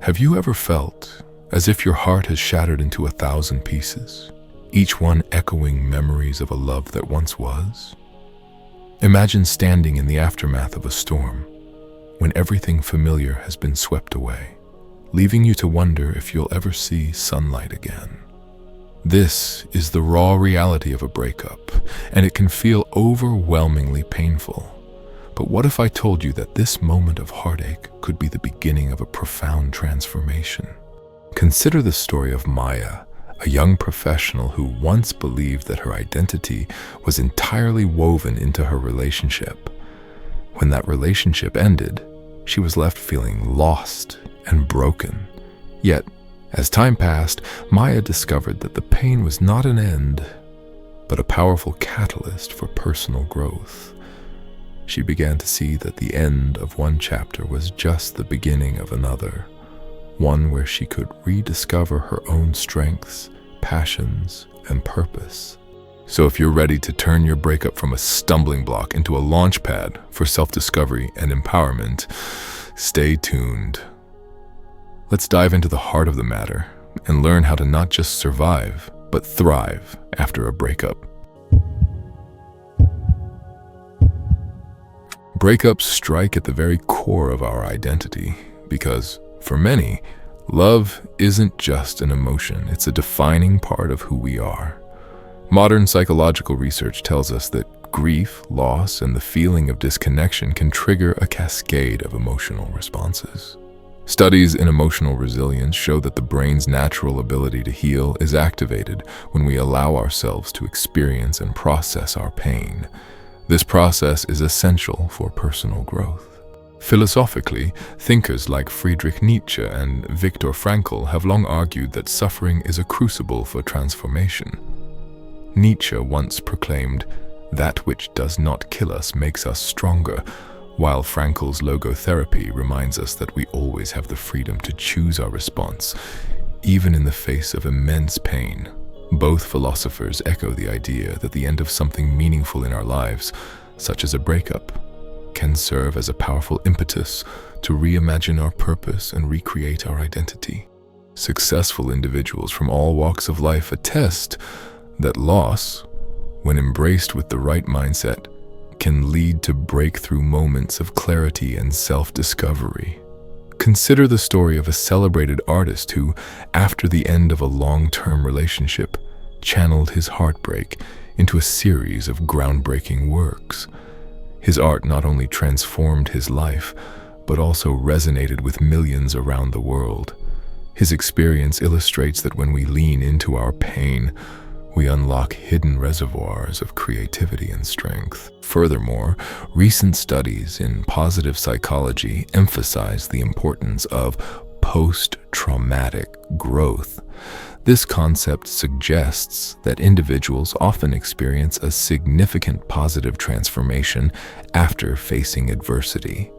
Have you ever felt as if your heart has shattered into 1,000 pieces, each one echoing memories of a love that once was? Imagine standing in the aftermath of a storm, when everything familiar has been swept away, leaving you to wonder if you'll ever see sunlight again. This is the raw reality of a breakup, and it can feel overwhelmingly painful. But what if I told you that this moment of heartache could be the beginning of a profound transformation? Consider the story of Maya, a young professional who once believed that her identity was entirely woven into her relationship. When that relationship ended, she was left feeling lost and broken. Yet, as time passed, Maya discovered that the pain was not an end, but a powerful catalyst for personal growth. She began to see that the end of one chapter was just the beginning of another, one where she could rediscover her own strengths, passions, and purpose. So if you're ready to turn your breakup from a stumbling block into a launch pad for self-discovery and empowerment, stay tuned. Let's dive into the heart of the matter and learn how to not just survive, but thrive after a breakup. Breakups strike at the very core of our identity because, for many, love isn't just an emotion, it's a defining part of who we are. Modern psychological research tells us that grief, loss, and the feeling of disconnection can trigger a cascade of emotional responses. Studies in emotional resilience show that the brain's natural ability to heal is activated when we allow ourselves to experience and process our pain. This process is essential for personal growth. Philosophically, thinkers like Friedrich Nietzsche and Viktor Frankl have long argued that suffering is a crucible for transformation. Nietzsche once proclaimed, "That which does not kill us makes us stronger," while Frankl's logotherapy reminds us that we always have the freedom to choose our response, even in the face of immense pain. Both philosophers echo the idea that the end of something meaningful in our lives, such as a breakup, can serve as a powerful impetus to reimagine our purpose and recreate our identity. Successful individuals from all walks of life attest that loss, when embraced with the right mindset, can lead to breakthrough moments of clarity and self-discovery. Consider the story of a celebrated artist who, after the end of a long-term relationship, channeled his heartbreak into a series of groundbreaking works. His art not only transformed his life, but also resonated with millions around the world. His experience illustrates that when we lean into our pain, we unlock hidden reservoirs of creativity and strength. Furthermore, recent studies in positive psychology emphasize the importance of post-traumatic growth. This concept suggests that individuals often experience a significant positive transformation after facing adversity.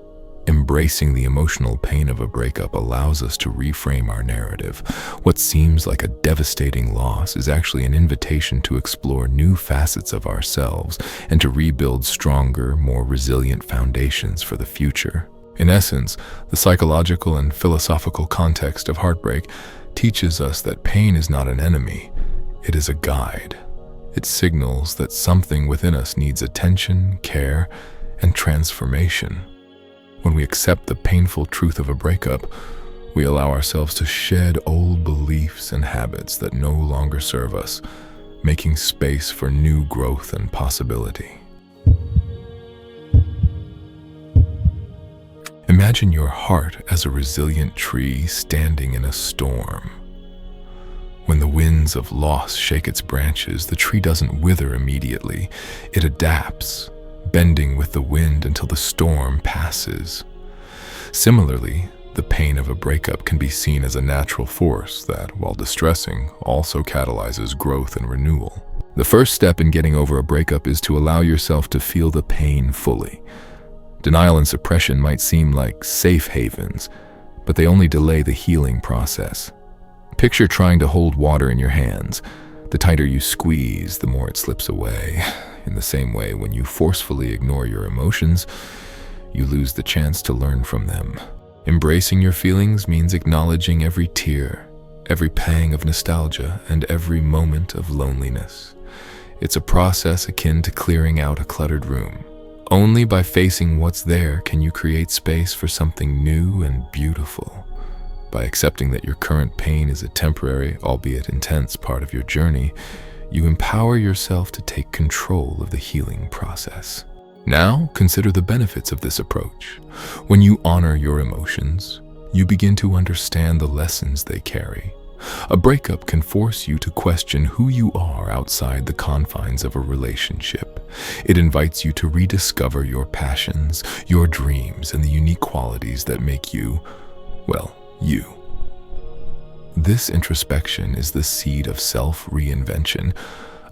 Embracing the emotional pain of a breakup allows us to reframe our narrative. What seems like a devastating loss is actually an invitation to explore new facets of ourselves and to rebuild stronger, more resilient foundations for the future. In essence, the psychological and philosophical context of heartbreak teaches us that pain is not an enemy, it is a guide. It signals that something within us needs attention, care, and transformation. When we accept the painful truth of a breakup, we allow ourselves to shed old beliefs and habits that no longer serve us, making space for new growth and possibility. Imagine your heart as a resilient tree standing in a storm. When the winds of loss shake its branches, the tree doesn't wither immediately. It adapts, bending with the wind until the storm passes. Similarly, the pain of a breakup can be seen as a natural force that, while distressing, also catalyzes growth and renewal. The first step in getting over a breakup is to allow yourself to feel the pain fully. Denial and suppression might seem like safe havens, but they only delay the healing process. Picture trying to hold water in your hands. The tighter you squeeze, the more it slips away. In the same way, when you forcefully ignore your emotions, you lose the chance to learn from them. Embracing your feelings means acknowledging every tear, every pang of nostalgia, and every moment of loneliness. It's a process akin to clearing out a cluttered room. Only by facing what's there can you create space for something new and beautiful. By accepting that your current pain is a temporary, albeit intense, part of your journey, you empower yourself to take control of the healing process. Now, consider the benefits of this approach. When you honor your emotions, you begin to understand the lessons they carry. A breakup can force you to question who you are outside the confines of a relationship. It invites you to rediscover your passions, your dreams, and the unique qualities that make you, well, you. This introspection is the seed of self-reinvention,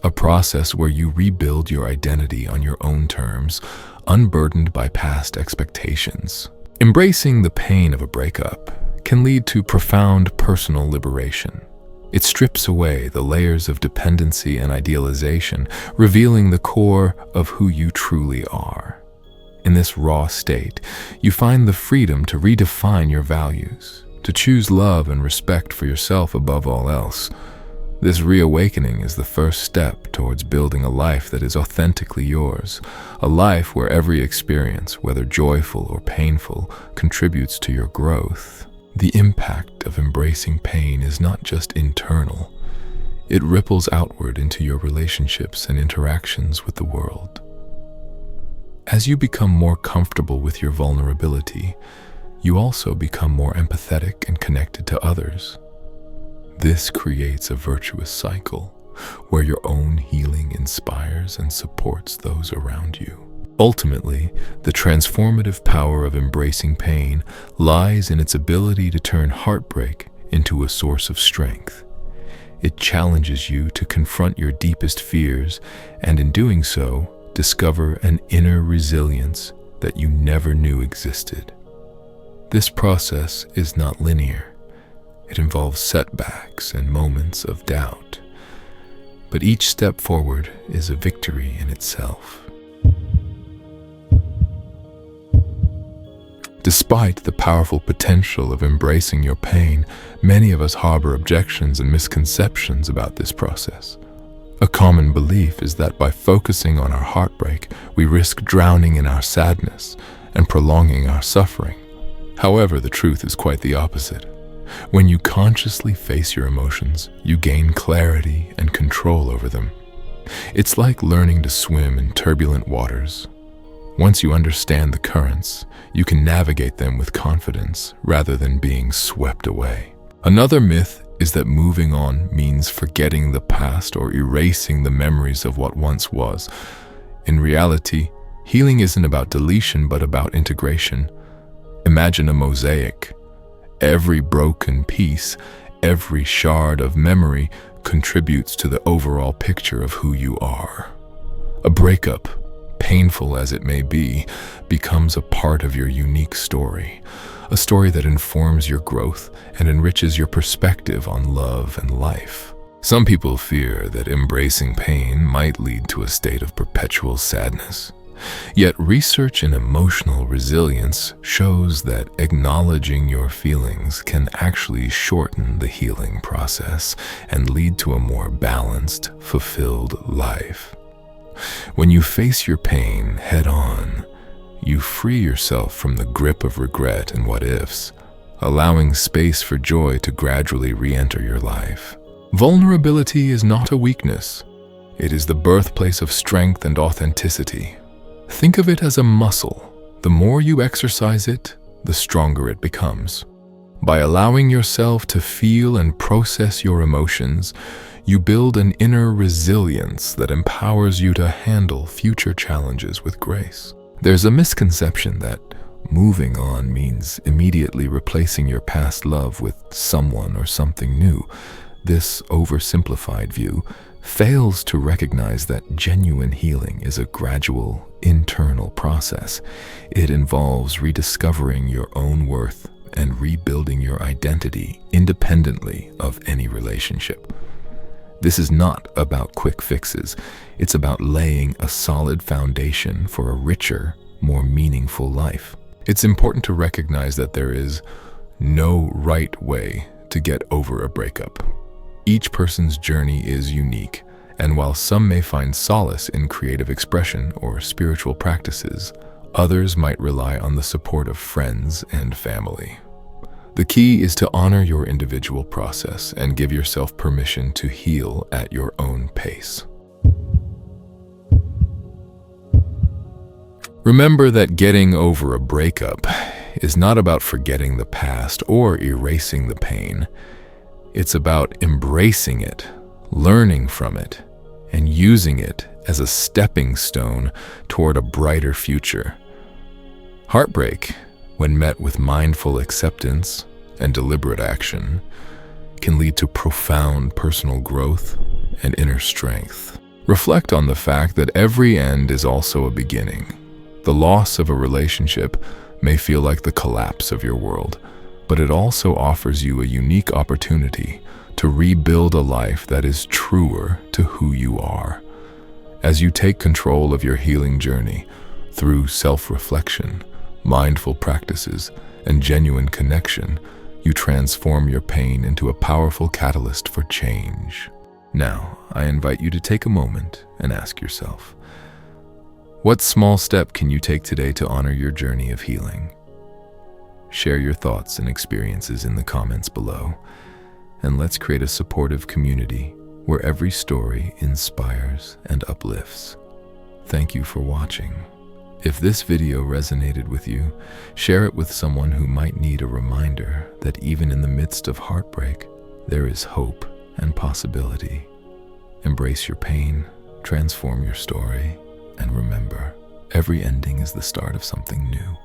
a process where you rebuild your identity on your own terms, unburdened by past expectations. Embracing the pain of a breakup can lead to profound personal liberation. It strips away the layers of dependency and idealization, revealing the core of who you truly are. In this raw state, you find the freedom to redefine your values, to choose love and respect for yourself above all else. This reawakening is the first step towards building a life that is authentically yours, a life where every experience, whether joyful or painful, contributes to your growth. The impact of embracing pain is not just internal. It ripples outward into your relationships and interactions with the world. As you become more comfortable with your vulnerability, you also become more empathetic and connected to others. This creates a virtuous cycle where your own healing inspires and supports those around you. Ultimately, the transformative power of embracing pain lies in its ability to turn heartbreak into a source of strength. It challenges you to confront your deepest fears and, in doing so, discover an inner resilience that you never knew existed. This process is not linear. It involves setbacks and moments of doubt, but each step forward is a victory in itself. Despite the powerful potential of embracing your pain, many of us harbor objections and misconceptions about this process. A common belief is that by focusing on our heartbreak, we risk drowning in our sadness and prolonging our suffering. However, the truth is quite the opposite. When you consciously face your emotions, you gain clarity and control over them. It's like learning to swim in turbulent waters. Once you understand the currents, you can navigate them with confidence rather than being swept away. Another myth is that moving on means forgetting the past or erasing the memories of what once was. In reality, healing isn't about deletion but about integration. Imagine a mosaic. Every broken piece, every shard of memory contributes to the overall picture of who you are. A breakup, painful as it may be, becomes a part of your unique story, a story that informs your growth and enriches your perspective on love and life. Some people fear that embracing pain might lead to a state of perpetual sadness. Yet research in emotional resilience shows that acknowledging your feelings can actually shorten the healing process and lead to a more balanced, fulfilled life. When you face your pain head-on, you free yourself from the grip of regret and what-ifs, allowing space for joy to gradually re-enter your life. Vulnerability is not a weakness. It is the birthplace of strength and authenticity. Think of it as a muscle. The more you exercise it, the stronger it becomes. By allowing yourself to feel and process your emotions, you build an inner resilience that empowers you to handle future challenges with grace. There's a misconception that moving on means immediately replacing your past love with someone or something new. This oversimplified view fails to recognize that genuine healing is a gradual, internal process. It involves rediscovering your own worth and rebuilding your identity independently of any relationship. This is not about quick fixes. It's about laying a solid foundation for a richer, more meaningful life. It's important to recognize that there is no right way to get over a breakup. Each person's journey is unique, and while some may find solace in creative expression or spiritual practices, others might rely on the support of friends and family. The key is to honor your individual process and give yourself permission to heal at your own pace. Remember that getting over a breakup is not about forgetting the past or erasing the pain. It's about embracing it, learning from it, and using it as a stepping stone toward a brighter future. Heartbreak, when met with mindful acceptance and deliberate action, can lead to profound personal growth and inner strength. Reflect on the fact that every end is also a beginning. The loss of a relationship may feel like the collapse of your world, but it also offers you a unique opportunity to rebuild a life that is truer to who you are. As you take control of your healing journey through self-reflection, mindful practices, and genuine connection, you transform your pain into a powerful catalyst for change. Now, I invite you to take a moment and ask yourself, what small step can you take today to honor your journey of healing? Share your thoughts and experiences in the comments below, and let's create a supportive community where every story inspires and uplifts. Thank you for watching. If this video resonated with you, share it with someone who might need a reminder that even in the midst of heartbreak, there is hope and possibility. Embrace your pain, transform your story, and remember, every ending is the start of something new.